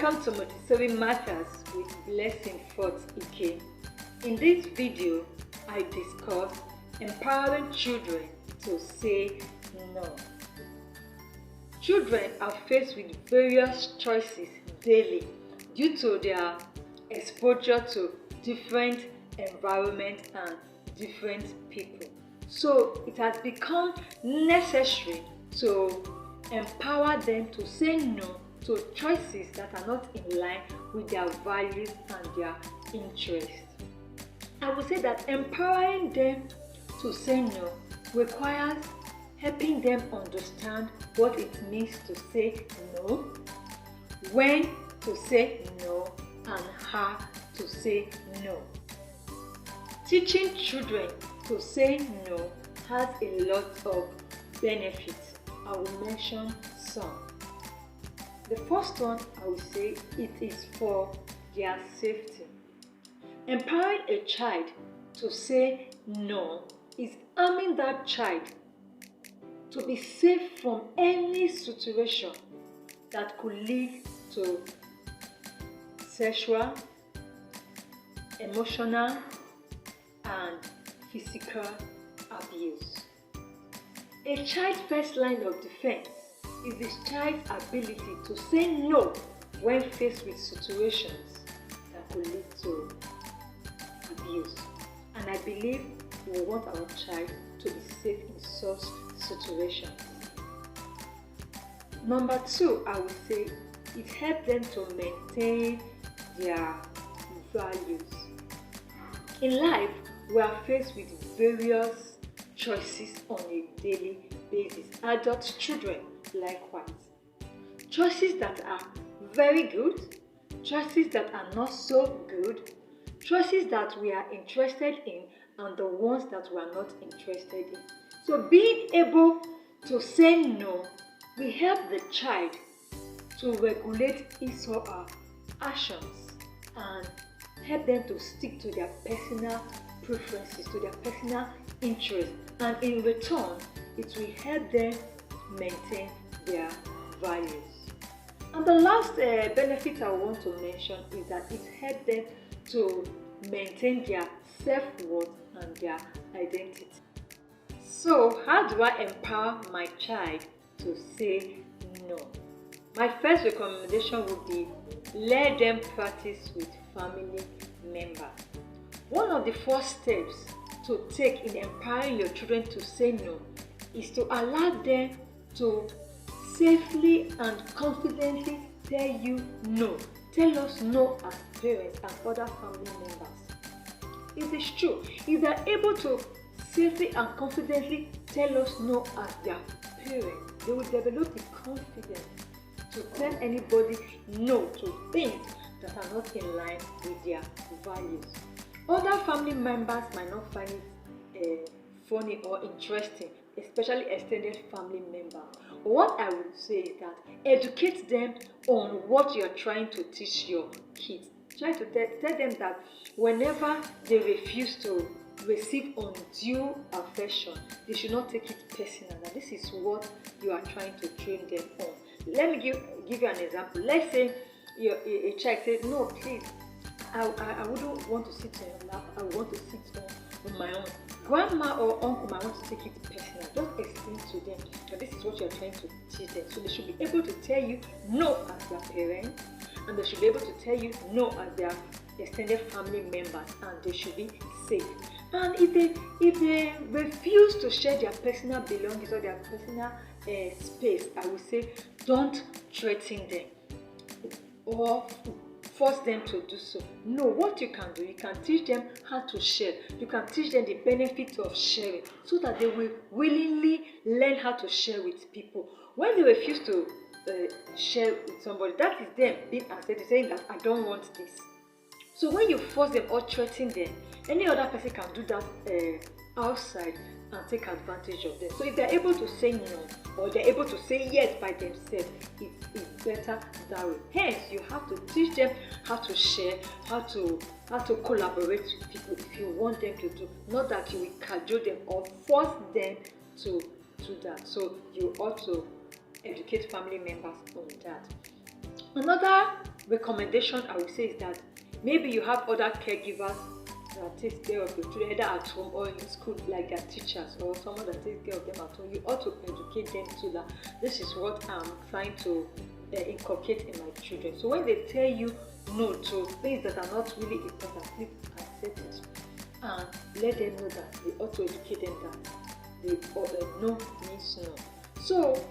Welcome to Montessori Matters with Blessing Fort-Ike. In this video, I discuss empowering children to say no. Children are faced with various choices daily due to their exposure to different environments and different people. So it has become necessary to empower them to say no to choices that are not in line with their values and their interests. I would say that empowering them to say no requires helping them understand what it means to say no, when to say no, and how to say no. Teaching children to say no has a lot of benefits. I will mention some. The first one, I will say, it is for their safety. Empowering a child to say no is arming that child to be safe from any situation that could lead to sexual, emotional, and physical abuse. A child's first line of defense is the child's ability to say no when faced with situations that could lead to abuse. And I believe we want our child to be safe in such situations. Number two, I would say it helps them to maintain their values. In life, we are faced with various choices on a daily basis. Adult children, likewise. Choices that are very good, choices that are not so good, choices that we are interested in, and the ones that we are not interested in. So being able to say no will help the child to regulate his or her actions and help them to stick to their personal preferences, to their personal interests, and in return, it will help them maintain their values. And the last benefit I want to mention is that it helps them to maintain their self-worth and their identity. So, how do I empower my child to say no? My first recommendation would be let them practice with family members. One of the first steps to take in empowering your children to say no is to allow them to safely and confidently tell you no. Tell us no as parents and other family members. It is true. If they are able to safely and confidently tell us no as their parents, they will develop the confidence to tell anybody no to things that are not in line with their values. Other family members might not find it funny or interesting, especially extended family members. What I would say is that educate them on what you are trying to teach your kids. Try to tell them that whenever they refuse to receive undue affection, they should not take it personal. Now, this is what you are trying to train them on. Let me give you an example. Let's say a child says, no, please, I wouldn't want to sit on your lap. I want to sit on my own. Grandma or uncle might want to take it personal. Just explain to them that this is what you are trying to teach them. So they should be able to tell you no as their parents, and they should be able to tell you no as their extended family members, and they should be safe. And if they refuse to share their personal belongings or their personal space, I would say don't threaten them or force them to do so. No, what you can do, you can teach them how to share. You can teach them the benefit of sharing so that they will willingly learn how to share with people. When they refuse to share with somebody, that is them being assertive, saying that I don't want this. So when you force them or threaten them, any other person can do that outside and take advantage of them. So if they're able to say no or they're able to say yes by themselves, it is better that way. Hence, you have to teach them how to share, how to collaborate with people if you want them to do. Not that you will cajole them or force them to do that. So you ought to educate family members on that. Another recommendation I would say is that maybe you have other caregivers that takes care of your children, either at home or in school, like their teachers or someone that takes care of them at home. You ought to educate them too that this is what I'm trying to inculcate in my children. So when they tell you no to things that are not really important, please accept it and let them know that they ought to educate them that no means no. So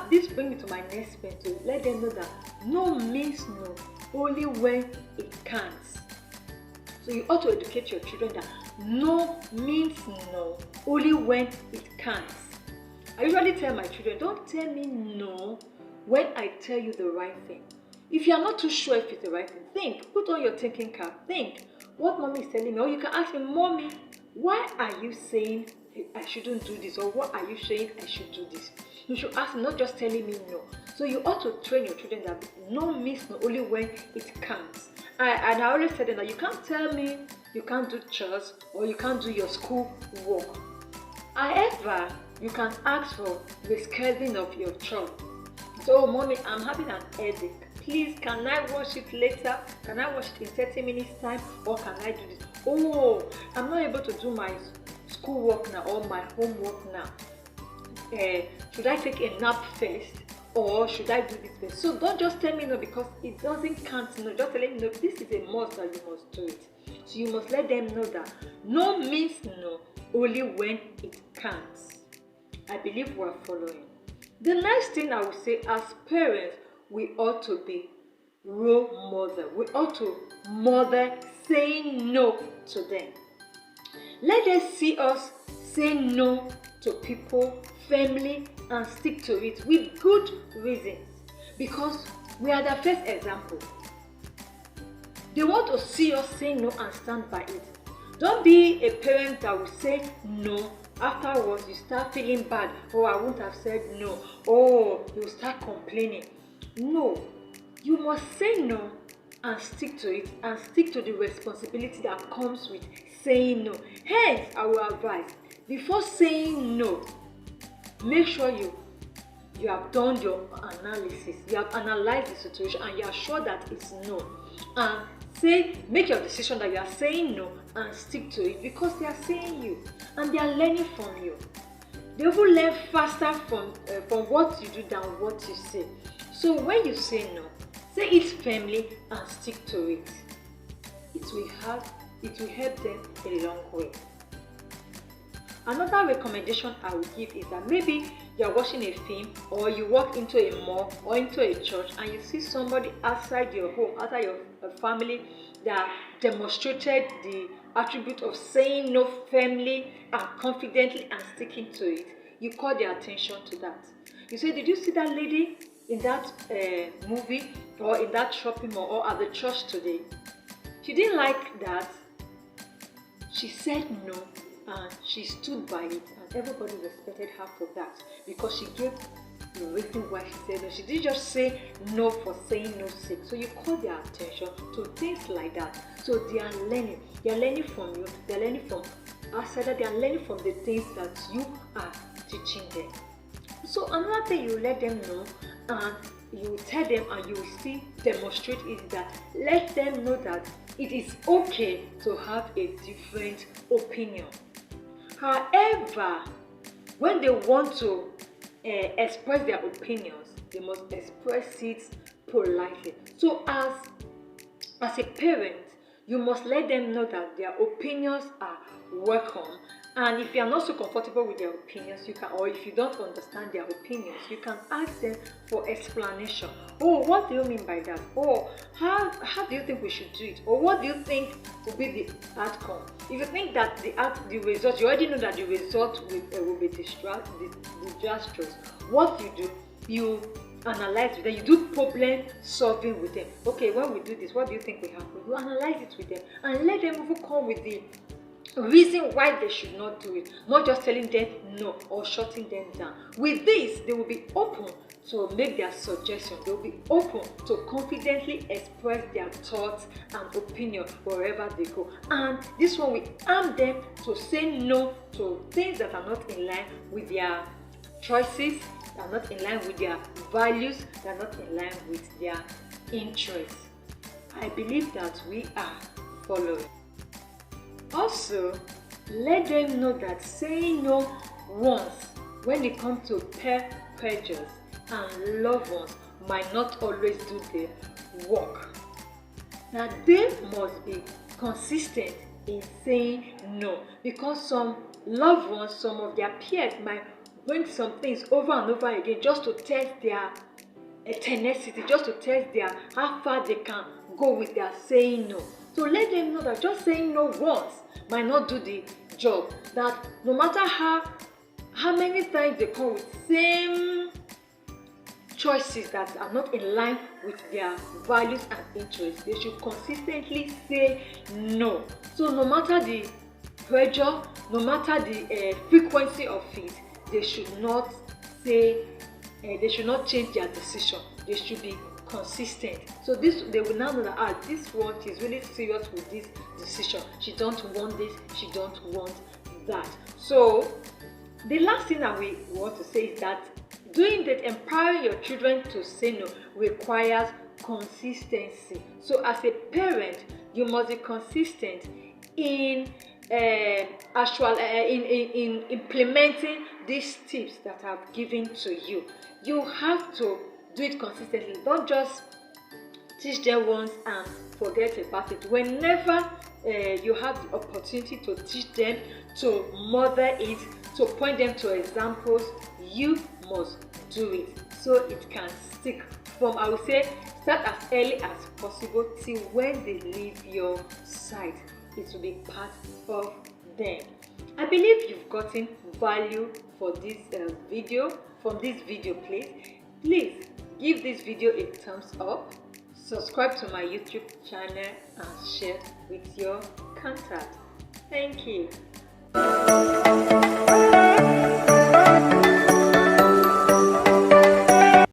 this brings me to my next point, to let them know that no means no only when it counts. So you ought to educate your children that no means no only when it counts. I usually tell my children, don't tell me no when I tell you the right thing. If you are not too sure if it's the right thing, think, put on your thinking cap, think what mommy is telling me. Or you can ask me, mommy, why are you saying I shouldn't do this? Or what are you saying I should do this? You should ask, not just telling me no. So you ought to train your children that no means no only when it counts. And I always tell them that you can't tell me you can't do chores or you can't do your school work. However, you can ask for rescheduling of your chore. So, mommy, I'm having an headache. Please, can I watch it later? Can I watch it in 30 minutes time? Or can I do this? Oh, I'm not able to do my school work now or my homework now. Should I take a nap first? Or should I do this first? So don't just tell me no because it doesn't count. No, just tell me no, this is a must that you must do it. So you must let them know that no means no only when it counts. I believe we are following. The next thing I would say, as parents, we ought to be role model. We ought to model saying no to them. Let them see us say no to people, family, and stick to it with good reasons, because we are the first example. They want to see us say no and stand by it. Don't be a parent that will say no, afterwards you start feeling bad. Oh, I wouldn't have said no. Oh, you start complaining. No, you must say no and stick to it, and stick to the responsibility that comes with saying no. Hence, I will advise, before saying no, make sure you have done your analysis, you have analyzed the situation, and you are sure that it's no. And make your decision that you are saying no and stick to it, because they are saying you and they are learning from you. They will learn faster from what you do than what you say. So when you say no, say it firmly and stick to it. It will help them a long way. Another recommendation I would give is that maybe you are watching a film, or you walk into a mall or into a church and you see somebody outside your home, outside your family, that demonstrated the attribute of saying no firmly and confidently and sticking to it. You call their attention to that. You say, did you see that lady in that movie or in that shopping mall or at the church today? She didn't like that. She said no and she stood by it, and everybody respected her for that, because she gave the reason why she said no. She didn't just say no for saying no sake. So you call their attention to things like that. So they are learning. They are learning from you. They are learning from outside. They are learning from the things that you are teaching them. So another thing you let them know, and you tell them, and you will still demonstrate, is that let them know that it is okay to have a different opinion. However, when they want to express their opinions, they must express it politely. So as a parent, you must let them know that their opinions are welcome. And if you are not so comfortable with their opinions, you can, or if you don't understand their opinions, you can ask them for explanation. Oh, what do you mean by that? Or how do you think we should do it? Or what do you think will be the outcome? If you think that the result, you already know that the result will be disastrous. What you do, you analyze with them. You do problem solving with them. Okay, when we do this, what do you think will happen? You analyze it with them and let them even come with the reason why they should not do it, not just telling them no or shutting them down. With this, they will be open to make their suggestions. They will be open to confidently express their thoughts and opinion wherever they go. And this one will arm them to say no to things that are not in line with their choices, they are not in line with their values, they are not in line with their interests. I believe that we are following. Also, let them know that saying no once when it comes to peer pressures and loved ones might not always do the work. Now they must be consistent in saying no, because some loved ones, some of their peers might bring some things over and over again just to test their tenacity, just to test their how far they can go with their saying no. So let them know that just saying no once might not do the job. That no matter how many times they come with same choices that are not in line with their values and interests, they should consistently say no. So no matter the pressure, no matter the frequency of it, they should not say, they should not change their decision. They should be consistent. So this, they will now know that this one is really serious with this decision. She don't want this, she don't want that. So the last thing that we want to say is that doing that, empowering your children to say no requires consistency. So as a parent, you must be consistent in in implementing these tips that I've given to you. You have to do it consistently. Don't just teach them once and forget about it. Whenever you have the opportunity to teach them, to model it, to point them to examples, you must do it so it can stick. From, I would say, start as early as possible till when they leave your side. It will be part of them. I believe you've gotten value for this video, from this video. Please give this video a thumbs up, subscribe to my YouTube channel, and share with your contact. Thank you.